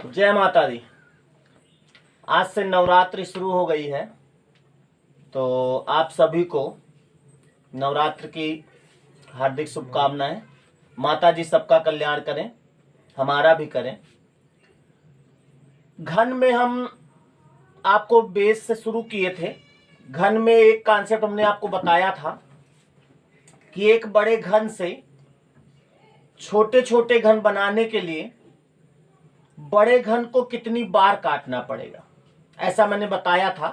जय माता दी। आज से नवरात्रि शुरू हो गई है, तो आप सभी को नवरात्र की हार्दिक शुभकामनाएं। माता जी सबका कल्याण करें, हमारा भी करें। घन में हम आपको बेस से शुरू किए थे। घन में एक कॉन्सेप्ट हमने आपको बताया था कि एक बड़े घन से छोटे छोटे घन बनाने के लिए बड़े घन को कितनी बार काटना पड़ेगा, ऐसा मैंने बताया था।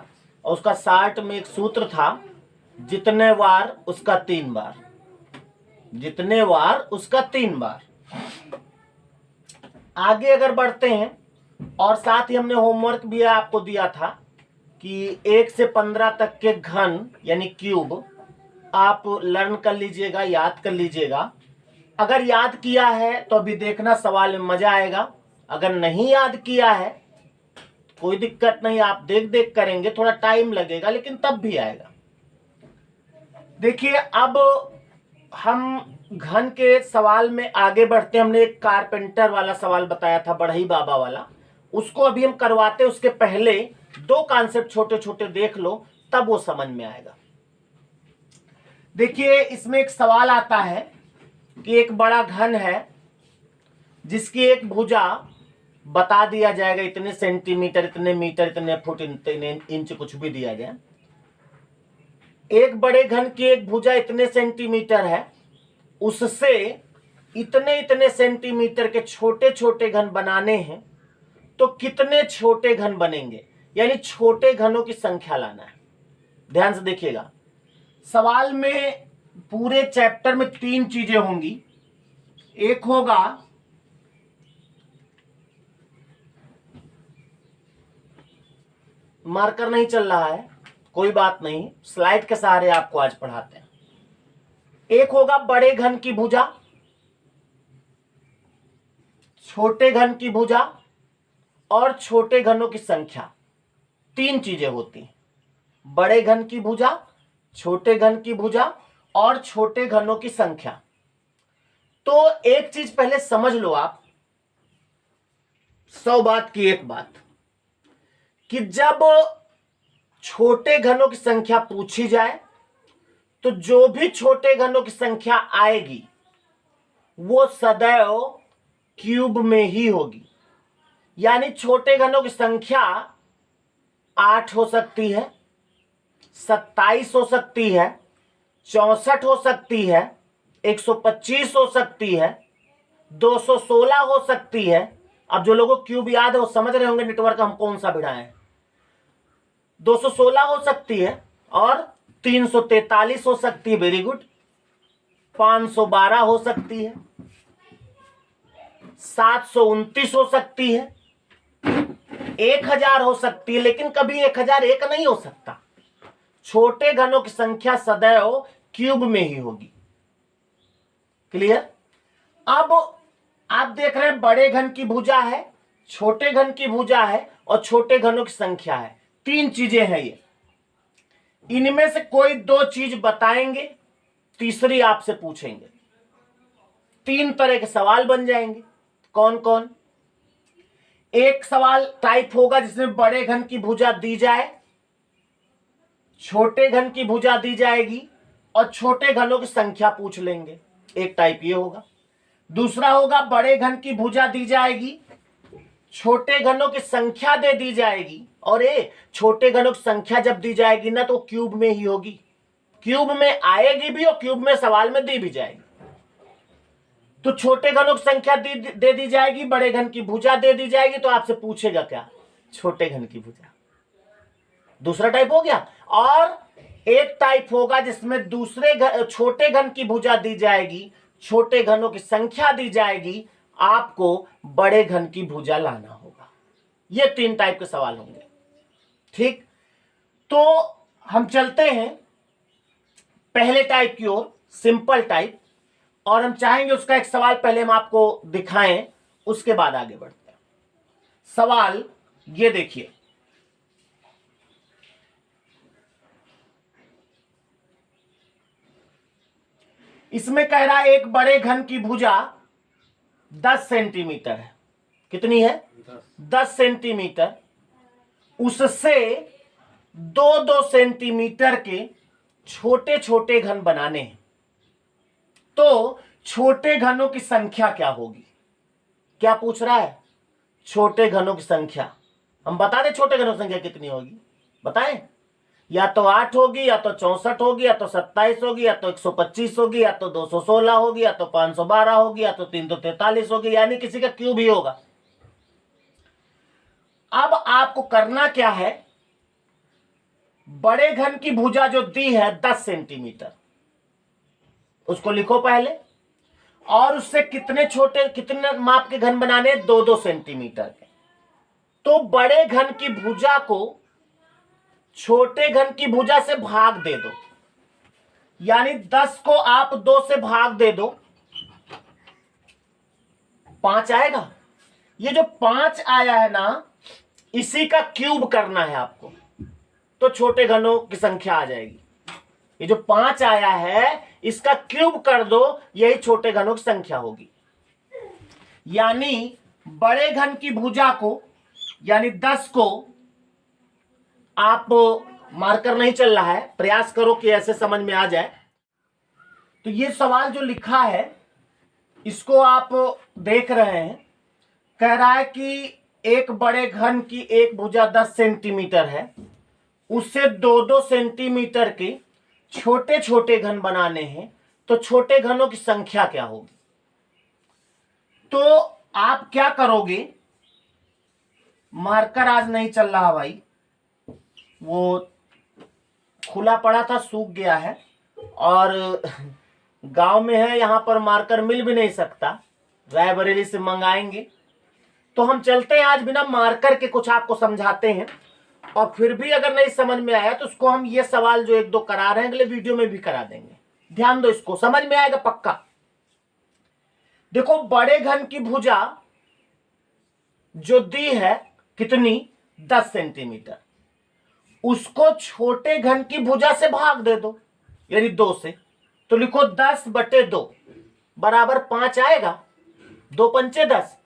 और उसका शार्ट में एक सूत्र था, जितने वार उसका 3 बार, जितने वार उसका 3 बार। आगे अगर बढ़ते हैं, और साथ ही हमने होमवर्क भी आपको दिया था कि 1 से 15 तक के घन यानी क्यूब आप लर्न कर लीजिएगा, याद कर लीजिएगा। अगर याद किया है तो अभी देखना सवाल में मजा आएगा। अगर नहीं याद किया है कोई दिक्कत नहीं, आप देख देख करेंगे, थोड़ा टाइम लगेगा लेकिन तब भी आएगा। देखिए, अब हम घन के सवाल में आगे बढ़ते। हमने एक कारपेंटर वाला सवाल बताया था, बढ़ई बाबा वाला, उसको अभी हम करवाते। उसके पहले 2 कॉन्सेप्ट छोटे छोटे देख लो, तब वो समझ में आएगा। देखिए, इसमें एक सवाल आता है कि एक बड़ा घन है जिसकी एक भुजा बता दिया जाएगा, इतने सेंटीमीटर, इतने मीटर, इतने फुट, इतने इंच, कुछ भी दिया जाए। एक बड़े घन की एक भुजा इतने सेंटीमीटर है, उससे इतने इतने सेंटीमीटर के छोटे छोटे घन बनाने हैं, तो कितने छोटे घन बनेंगे, यानी छोटे घनों की संख्या लाना है। ध्यान से देखिएगा, सवाल में पूरे चैप्टर में 3 चीजें होंगी। एक होगा मार्कर नहीं चल रहा है, कोई बात नहीं, स्लाइड के सहारे आपको आज पढ़ाते हैं। एक होगा बड़े घन की भुजा, छोटे घन की भुजा और छोटे घनों की संख्या। 3 चीजें होती हैं, बड़े घन की भुजा, छोटे घन की भुजा और छोटे घनों की संख्या। तो एक चीज पहले समझ लो आप, 100 बात की एक बात, कि जब छोटे घनों की संख्या पूछी जाए तो जो भी छोटे घनों की संख्या आएगी वो सदैव क्यूब में ही होगी। यानी छोटे घनों की संख्या 8 हो सकती है, 27 हो सकती है, 64 हो सकती है, 125 हो सकती है, 216 हो सकती है। अब जो लोगों को क्यूब याद है वो समझ रहे होंगे नेटवर्क हम कौन सा बिठाए हैं। 216 हो सकती है और 343 हो सकती है, वेरी गुड। 512 हो सकती है, 729 हो सकती है, 1000 हो सकती है, लेकिन कभी 1001 नहीं हो सकता। छोटे घनों की संख्या सदैव क्यूब में ही होगी। क्लियर? अब आप देख रहे हैं बड़े घन की भुजा है, छोटे घन की भुजा है और छोटे घनों की संख्या है। 3 चीजें हैं ये। इनमें से कोई 2 चीज बताएंगे, तीसरी आपसे पूछेंगे। 3 तरह के सवाल बन जाएंगे। कौन कौन? एक सवाल टाइप होगा जिसमें बड़े घन की भुजा दी जाए, छोटे घन की भुजा दी जाएगी और छोटे घनों की संख्या पूछ लेंगे। एक टाइप ये होगा। दूसरा होगा बड़े घन की भुजा दी जाएगी, छोटे घनों की संख्या दे दी जाएगी, और छोटे घनों की संख्या जब दी जाएगी ना तो क्यूब में ही होगी। क्यूब में आएगी भी और क्यूब में सवाल में दी भी जाएगी। तो छोटे घनों की संख्या दे दी जाएगी, बड़े घन की भुजा दे दी जाएगी, तो आपसे पूछेगा क्या? छोटे घन की भुजा। दूसरा टाइप हो गया। और एक टाइप होगा जिसमें छोटे घन की भुजा दी जाएगी, छोटे घनों की संख्या दी जाएगी, आपको बड़े घन की भुजा लाना होगा। ये 3 टाइप के सवाल होंगे। ठीक, तो हम चलते हैं पहले टाइप की ओर, सिंपल टाइप, और हम चाहेंगे उसका एक सवाल पहले हम आपको दिखाएं, उसके बाद आगे बढ़ते हैं। सवाल ये देखिए, इसमें कह रहा है एक बड़े घन की भुजा 10 सेंटीमीटर है। कितनी है? 10 सेंटीमीटर। उससे 2-2 सेंटीमीटर के छोटे छोटे घन बनाने हैं। तो छोटे घनों की संख्या क्या होगी? क्या पूछ रहा है? छोटे घनों की संख्या। हम बता दें छोटे घनों की संख्या कितनी होगी, बताएं? या तो 8 होगी, या तो 64 होगी, या तो 27 होगी, या तो 125 होगी, या तो 216 होगी, या तो 512 होगी, या तो 343 होगी, यानी किसी का क्यूब ही होगा। अब आपको करना क्या है, बड़े घन की भुजा जो दी है 10 सेंटीमीटर, उसको लिखो पहले, और उससे कितने माप के घन बनाने? 2-2 सेंटीमीटर के। तो बड़े घन की भुजा को छोटे घन की भुजा से भाग दे दो, यानी 10 को आप 2 से भाग दे दो, 5 आएगा। ये जो 5 आया है ना, इसी का क्यूब करना है आपको, तो छोटे घनों की संख्या आ जाएगी। ये जो 5 आया है, इसका क्यूब कर दो, यही छोटे घनों की संख्या होगी। यानी बड़े घन की भुजा को, यानी 10 को आप, मार्कर नहीं चल रहा है, प्रयास करो कि ऐसे समझ में आ जाए। तो ये सवाल जो लिखा है, इसको आप देख रहे हैं, कह रहा है कि एक बड़े घन की एक भुजा 10 सेंटीमीटर है, उससे 2-2 सेंटीमीटर के छोटे छोटे घन बनाने हैं, तो छोटे घनों की संख्या क्या होगी? तो आप क्या करोगे, मार्कर आज नहीं चल रहा भाई, वो खुला पड़ा था, सूख गया है, और गांव में है, यहां पर मार्कर मिल भी नहीं सकता, रायबरेली से मंगाएंगे। तो हम चलते हैं आज बिना मार्कर के, कुछ आपको समझाते हैं, और फिर भी अगर नहीं समझ में आया तो उसको हम ये सवाल जो 1-2 करा रहे हैं अगले वीडियो में भी करा देंगे। ध्यान दो, इसको समझ में आएगा पक्का। देखो, बड़े घन की भुजा जो दी है कितनी? 10 सेंटीमीटर। उसको छोटे घन की भुजा से भाग दे दो, यानी 2 से। तो लिखो 10/2 बराबर 5 आएगा। 2 पंचे 10,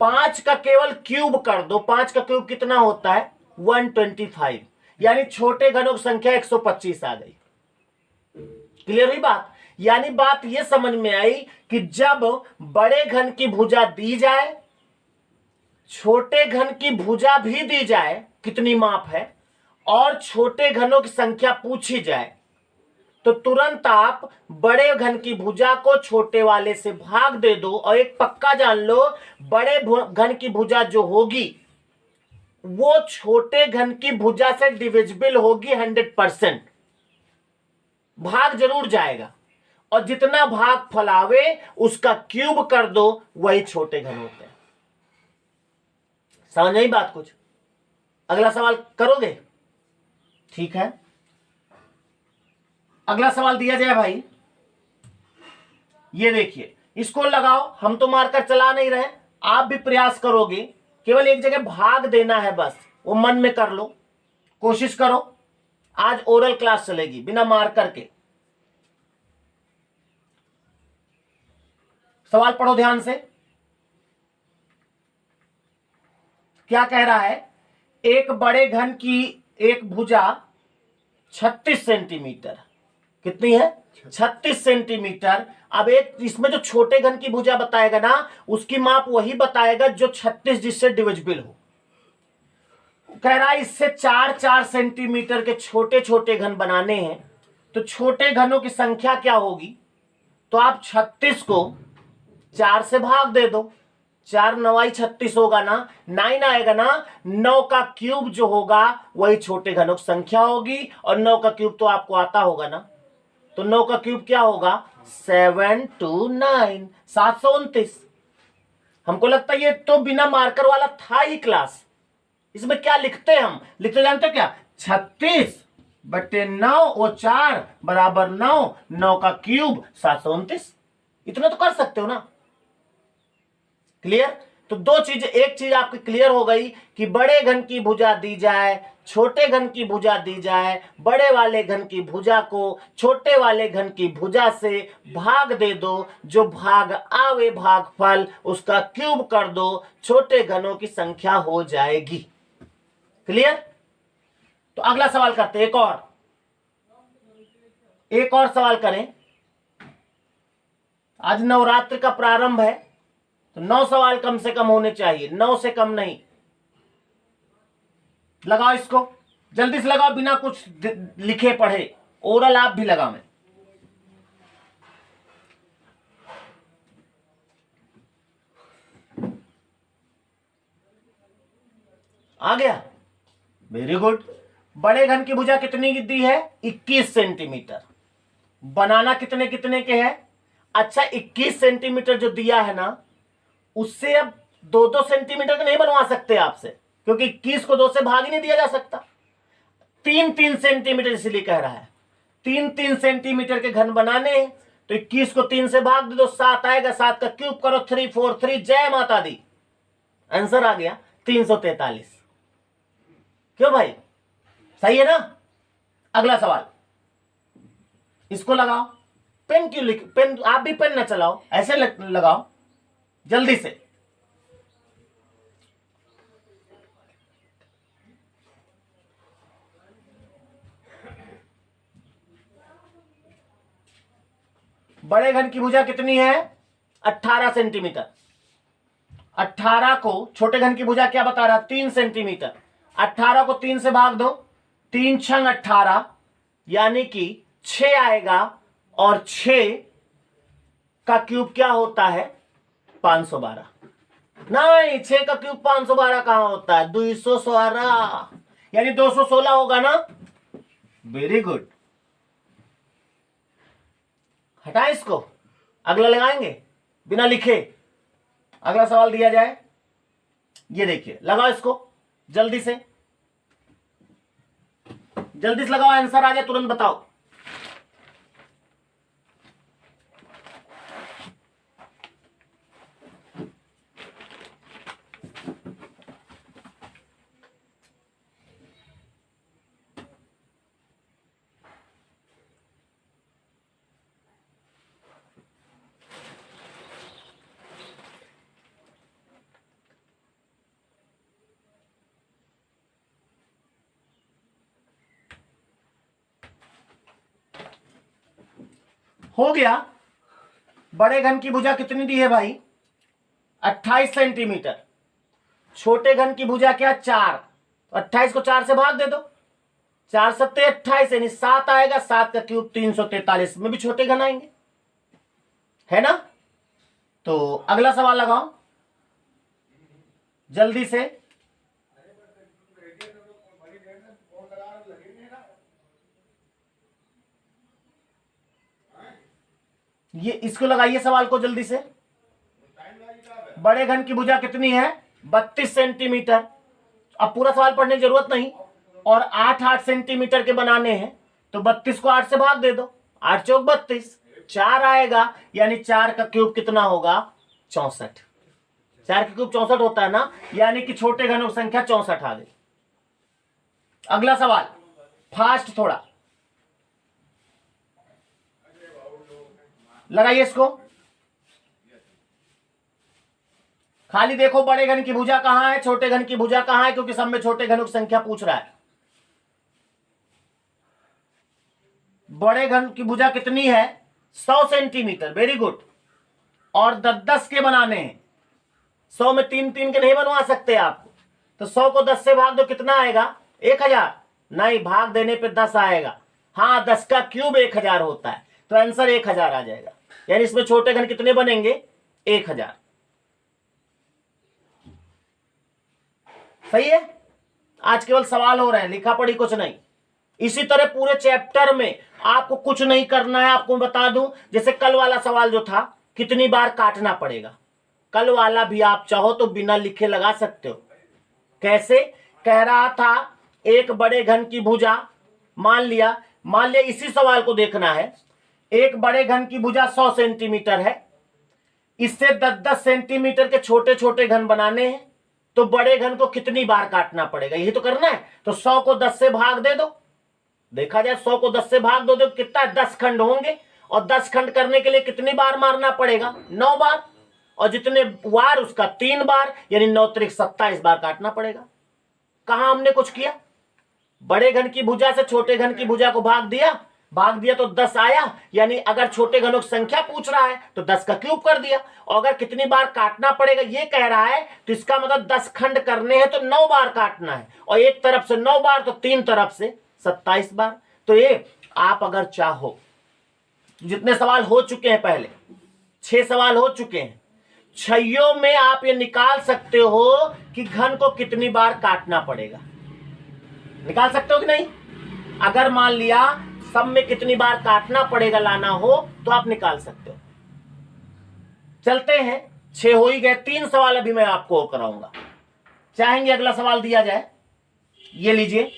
5 का केवल क्यूब कर दो। 5 का क्यूब कितना होता है? 125, यानी छोटे घनों की संख्या 125 आ गई। क्लियर हुई बात? यानी बात यह समझ में आई कि जब बड़े घन की भुजा दी जाए, छोटे घन की भुजा भी दी जाए, कितनी माप है, और छोटे घनों की संख्या पूछी जाए, तो तुरंत आप बड़े घन की भुजा को छोटे वाले से भाग दे दो। और एक पक्का जान लो, बड़े घन की भुजा जो होगी वो छोटे घन की भुजा से डिविजिबल होगी 100%, भाग जरूर जाएगा, और जितना भाग फैलावे उसका क्यूब कर दो, वही छोटे घन होते हैं। समझ नहीं बात कुछ? अगला सवाल करोगे? ठीक है, अगला सवाल दिया जाए भाई। ये देखिए, इसको लगाओ, हम तो मार्कर चला नहीं रहे, आप भी प्रयास करोगे, केवल एक जगह भाग देना है बस, वो मन में कर लो, कोशिश करो। आज ओरल क्लास चलेगी बिना मार्कर के। सवाल पढ़ो ध्यान से। क्या कह रहा है? एक बड़े घन की एक भुजा 36 सेंटीमीटर, कितनी है? 36 सेंटीमीटर। अब एक इसमें जो छोटे घन की भुजा बताएगा ना, उसकी माप वही बताएगा जो 36 जिससे डिविजिबल हो। कह रहा है इससे 4-4 सेंटीमीटर के छोटे छोटे घन बनाने हैं, तो छोटे घनों की संख्या क्या होगी? तो आप 36 को 4 से भाग दे दो, 4 9 36 होगा ना, 9 आएगा ना। 9 का क्यूब जो होगा वही छोटे घनों की संख्या होगी, और 9 का क्यूब तो आपको आता होगा ना। तो 9 का क्यूब क्या होगा? 729, 729। हमको लगता है ये तो बिना मार्कर वाला था ही क्लास। इसमें क्या लिखते हैं हम? लिखते जानते हो क्या? 36/9 वो 4 बराबर 9, 9 का क्यूब 729। इतना तो कर सकते हो ना? क्लियर? तो दो चीज, एक चीज आपकी क्लियर हो गई कि बड़े घन की भुजा दी जाए, छोटे घन की भुजा दी जाए, बड़े वाले घन की भुजा को छोटे वाले घन की भुजा से भाग दे दो, जो भाग आवे भागफल उसका क्यूब कर दो, छोटे घनों की संख्या हो जाएगी। क्लियर? तो अगला सवाल करते हैं, एक और सवाल करें। आज नवरात्र का प्रारंभ है, तो 9 सवाल कम से कम होने चाहिए, 9 से कम नहीं। लगाओ इसको, जल्दी से लगाओ, बिना कुछ लिखे पढ़े, ओरल आप भी लगाओ। मैं आ गया, वेरी गुड। बड़े घन की भुजा कितनी दी है? 21 सेंटीमीटर। बनाना कितने कितने के है? अच्छा, 21 सेंटीमीटर जो दिया है ना, उससे अब 2-2 सेंटीमीटर के नहीं बनवा सकते आपसे, क्योंकि 21 को 2 से भाग ही नहीं दिया जा सकता। 3-3 सेंटीमीटर इसलिए कह रहा है, 3-3 सेंटीमीटर के घन बनाने हैं, तो 21 को 3 से भाग दे दो, 7 आएगा, 7 का क्यूब करो, 3 4 3, जय माता दी, आंसर आ गया 343। क्यों भाई, सही है ना? अगला सवाल, इसको लगाओ। पेन क्यों लिख, पेन आप भी पेन ना चलाओ, ऐसे लगाओ जल्दी से। बड़े घन की भुजा कितनी है? 18 सेंटीमीटर। 18 को छोटे घन की भुजा क्या बता रहा? 3 सेंटीमीटर। 18 को 3 से भाग दो, 3 छंग 18, यानी कि 6 आएगा, और 6 का क्यूब क्या होता है? 512। नहीं, 6 का क्यूब 512 कहां होता है? 216, यानी 216 होगा ना। वेरी गुड, हटाए इसको, अगला लगाएंगे बिना लिखे। अगला सवाल दिया जाए, ये देखिए, लगाओ इसको जल्दी से, जल्दी से लगाओ, आंसर आ जाए तुरंत बताओ। हो गया। बड़े घन की भुजा कितनी दी है भाई? 28 सेंटीमीटर। छोटे घन की भुजा क्या? 4। 28 को 4 से भाग दे दो, 4 सत्ते 28, यानी 7 आएगा, 7 का क्यूब 343, में भी छोटे घन आएंगे, है ना? तो अगला सवाल लगाओ जल्दी से। ये इसको लगाइए सवाल को जल्दी से। बड़े घन की भुजा कितनी है? 32 सेंटीमीटर। अब पूरा सवाल पढ़ने की जरूरत नहीं, और 8-8 सेंटीमीटर के बनाने हैं, तो 32 को 8 से भाग दे दो, 8 चौक 32, 4 आएगा, यानी 4 का क्यूब कितना होगा? 64। 4 का क्यूब 64 होता है ना, यानी कि छोटे घनों की संख्या 64 आ गई। अगला सवाल, फास्ट थोड़ा लगाइए इसको, खाली देखो बड़े घन की भुजा कहां है, छोटे घन की भुजा कहां है, क्योंकि सब में छोटे घनों की संख्या पूछ रहा है। बड़े घन की भुजा कितनी है? 100 सेंटीमीटर। Very good. और 10-10 के बनाने हैं, 100 में 3-3 के नहीं बनवा सकते आप, तो 100 को 10 से भाग दो, कितना आएगा? 1000। नहीं, भाग देने पे 10 आएगा। हाँ, 10 का क्यूब 1000 होता है, तो आंसर 1000 आ जाएगा, यानी इसमें छोटे घन कितने बनेंगे? 1000। सही है? आज केवल सवाल हो रहे हैं, लिखा पढ़ी कुछ नहीं। इसी तरह पूरे चैप्टर में आपको कुछ नहीं करना है। आपको बता दूं, जैसे कल वाला सवाल जो था, कितनी बार काटना पड़ेगा, कल वाला भी आप चाहो तो बिना लिखे लगा सकते हो। कैसे? कह रहा था एक बड़े घन की भुजा, मान लिया इसी सवाल को देखना है, एक बड़े घन की भुजा 100 सेंटीमीटर है, इससे 10-10 सेंटीमीटर के छोटे छोटे घन बनाने हैं, तो बड़े घन को कितनी बार काटना पड़ेगा, यही तो करना है। तो 100 को 10 से भाग दे दो, देखा जाए 100 को 10 से भाग दो तो कितना, 10 खंड होंगे, और 10 खंड करने के लिए कितनी बार मारना पड़ेगा, 9 बार, और जितने वार उसका 3 बार, यानी 9 त्रिक 27 बार काटना पड़ेगा। कहां हमने कुछ किया, बड़े घन की भुजा से छोटे घन की भुजा को भाग दिया तो 10 आया, यानी अगर छोटे घनों की संख्या पूछ रहा है तो 10 का क्यूब कर दिया, और अगर कितनी बार काटना पड़ेगा ये कह रहा है तो इसका मतलब 10 खंड करने हैं तो 9 बार काटना है, और एक तरफ से 9 बार तो 3 तरफ से 27 बार। तो ये आप अगर चाहो, जितने सवाल हो चुके हैं, पहले 6 सवाल हो चुके हैं, 6 में आप ये निकाल सकते हो कि घन को कितनी बार काटना पड़ेगा, निकाल सकते हो कि नहीं। अगर मान लिया सब में कितनी बार काटना पड़ेगा लाना हो तो आप निकाल सकते हो। चलते हैं, 6 हो ही गए, 3 सवाल अभी मैं आपको और कराऊंगा। चाहेंगे अगला सवाल दिया जाए, ये लीजिए,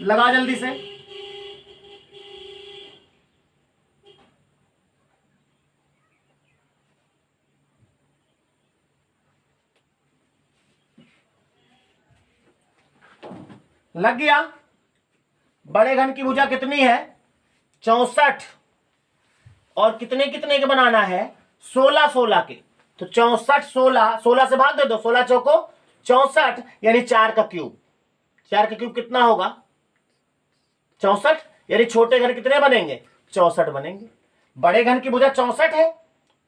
लगा जल्दी से। लग गया। बड़े घन की भुजा कितनी है, 64, और कितने कितने के बनाना है, 16 के। तो 64 16 से भाग दे दो, 16 चौको 64, यानी 4 का क्यूब। 4 का क्यूब कितना होगा, 64, यानी छोटे घन कितने बनेंगे, 64 बनेंगे। बड़े घन की भुजा 64 है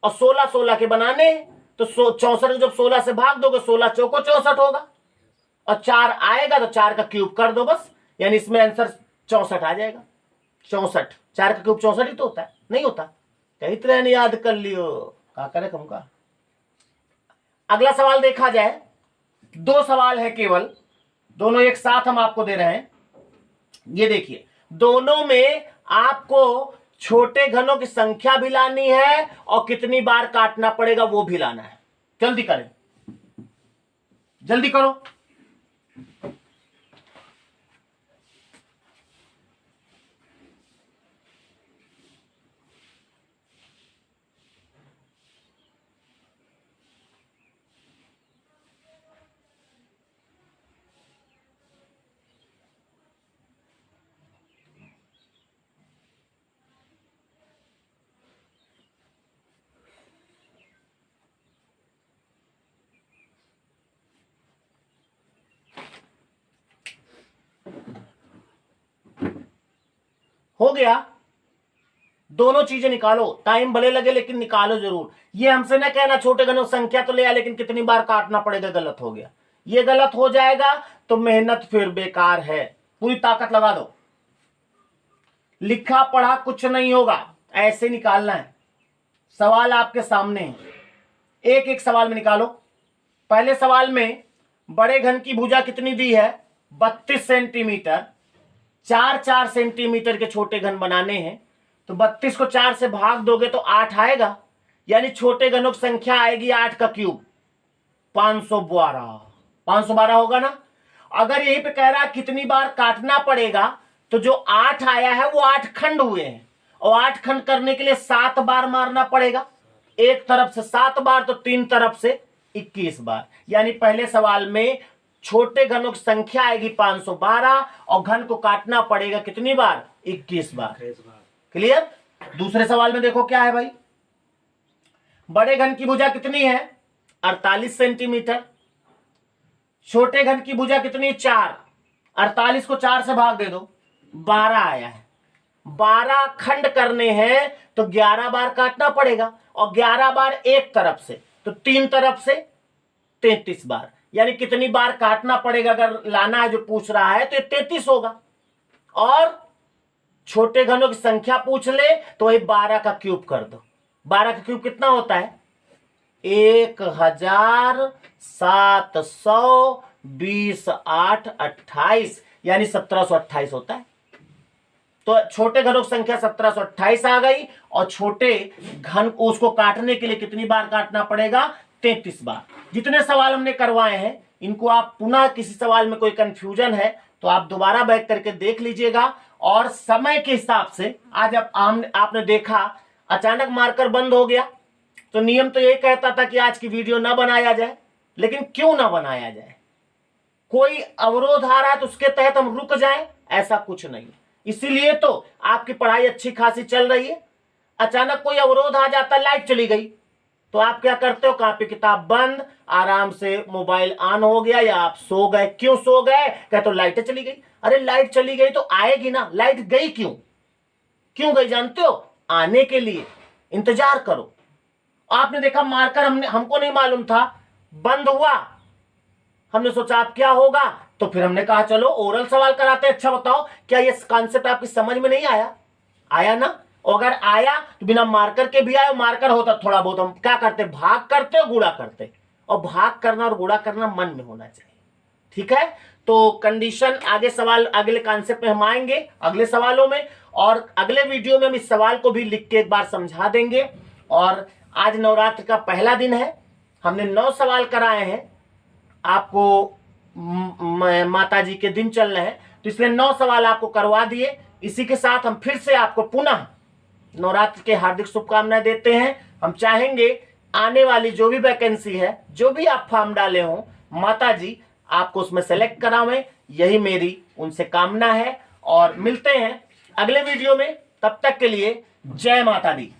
और 16 के बनाने हैं, तो 64 जब 16 से भाग दोगे 16 चौको 64 होगा, और 4 आएगा तो 4 का क्यूब कर दो बस, यानी इसमें आंसर 64 आ जाएगा। 64, 4 का क्यूब 64 ही तो होता है, नहीं होता, कई तरह ने याद कर लियो, क्या करे कम का। अगला सवाल देखा जाए, 2 सवाल है केवल, दोनों एक साथ हम आपको दे रहे हैं। ये देखिए, दोनों में आपको छोटे घनों की संख्या भी लानी है और कितनी बार काटना पड़ेगा वो भी लाना है। जल्दी करें, जल्दी करो। हो गया, दोनों चीजें निकालो, टाइम भले लगे लेकिन निकालो जरूर। ये हमसे ना कहना छोटे घनों संख्या तो ले आ लेकिन कितनी बार काटना पड़ेगा, गलत हो गया। ये गलत हो जाएगा तो मेहनत फिर बेकार है, पूरी ताकत लगा दो। लिखा पढ़ा कुछ नहीं होगा, ऐसे निकालना है। सवाल आपके सामने है, एक एक सवाल में निकालो। पहले सवाल में बड़े घन की भुजा कितनी दी है, 32 सेंटीमीटर, 4-4 सेंटीमीटर के छोटे घन बनाने हैं, तो 32 को 4 से भाग दोगे तो 8 आएगा, यानी छोटे घनों की संख्या आएगी 8 का क्यूब, 512। 512 होगा ना। अगर यहीं पे कह रहा है कितनी बार काटना पड़ेगा, तो जो 8 आया है वो 8 खंड हुए हैं, और 8 खंड करने के लिए 7 बार मारना पड़ेगा, एक तरफ से 7 बार तो 3 तरफ से 21 बार, यानी पहले सवाल में छोटे घनों की संख्या आएगी 512 और घन को काटना पड़ेगा कितनी बार, 21 बार। क्लियर। दूसरे सवाल में देखो क्या है भाई, बड़े घन की भुजा कितनी है, 48 सेंटीमीटर, छोटे घन की भुजा कितनी, 4, 48 को 4 से भाग दे दो, 12 आया है। 12 खंड करने हैं तो 11 बार काटना पड़ेगा, और 11 बार एक तरफ से तो 3 तरफ से 33 बार, यानी कितनी बार काटना पड़ेगा अगर लाना है जो पूछ रहा है तो ये 33 होगा। और छोटे घनों की संख्या पूछ ले तो ये 12 का क्यूब कर दो। 12 का क्यूब कितना होता है, 1720, 8, 28, यानी 1728 होता है। तो छोटे घनों की संख्या 1728 आ गई, और छोटे घन उसको काटने के लिए कितनी बार काटना पड़ेगा, 33 बार। जितने सवाल हमने करवाए हैं इनको आप पुनः किसी सवाल में कोई कंफ्यूजन है तो आप दोबारा बैक करके देख लीजिएगा। और समय के हिसाब से आज आपने देखा अचानक मार्कर बंद हो गया, तो नियम तो ये कहता था कि आज की वीडियो ना बनाया जाए, लेकिन क्यों ना बनाया जाए? कोई अवरोध आ रहा है तो उसके तहत हम रुक जाएं? ऐसा कुछ नहीं। इसीलिए तो आपकी पढ़ाई अच्छी खासी चल रही है। अचानक कोई अवरोध आ जाता, लाइट चली गई, तो आप क्या करते हो? कॉपी किताब बंद, आराम से मोबाइल ऑन हो गया, या आप सो गए। क्यों सो गए? कहते तो लाइट चली गई। अरे लाइट चली गई तो आएगी ना, लाइट गई क्यों? क्यों गई जानते हो? आने के लिए। इंतजार करो। आपने देखा मार्कर हमको नहीं मालूम था, बंद हुआ, हमने सोचा अब क्या होगा, तो फिर हमने कहा चलो ओरल सवाल कराते हैं। अच्छा बताओ, क्या ये कॉन्सेप्ट आपकी समझ में नहीं आया? आया ना? और अगर आया तो बिना मार्कर के भी आया। मार्कर होता थोड़ा बहुत हम क्या करते, भाग करते और गुणा करते, और भाग करना और गुणा करना मन में होना चाहिए। ठीक है, तो कंडीशन आगे सवाल अगले कॉन्सेप्ट में हम आएंगे अगले सवालों में, और अगले वीडियो में हम इस सवाल को भी लिख के एक बार समझा देंगे। और आज नवरात्र का पहला दिन है, हमने 9 सवाल कराए हैं आपको, माता जी के दिन चल रहे हैं तो इसलिए 9 सवाल आपको करवा दिए। इसी के साथ हम फिर से आपको पुनः नवरात्र के हार्दिक शुभकामनाएं देते हैं। हम चाहेंगे आने वाली जो भी वैकेंसी है, जो भी आप फॉर्म डाले हो, माता जी आपको उसमें सेलेक्ट करावें, यही मेरी उनसे कामना है। और मिलते हैं अगले वीडियो में, तब तक के लिए जय माता दी।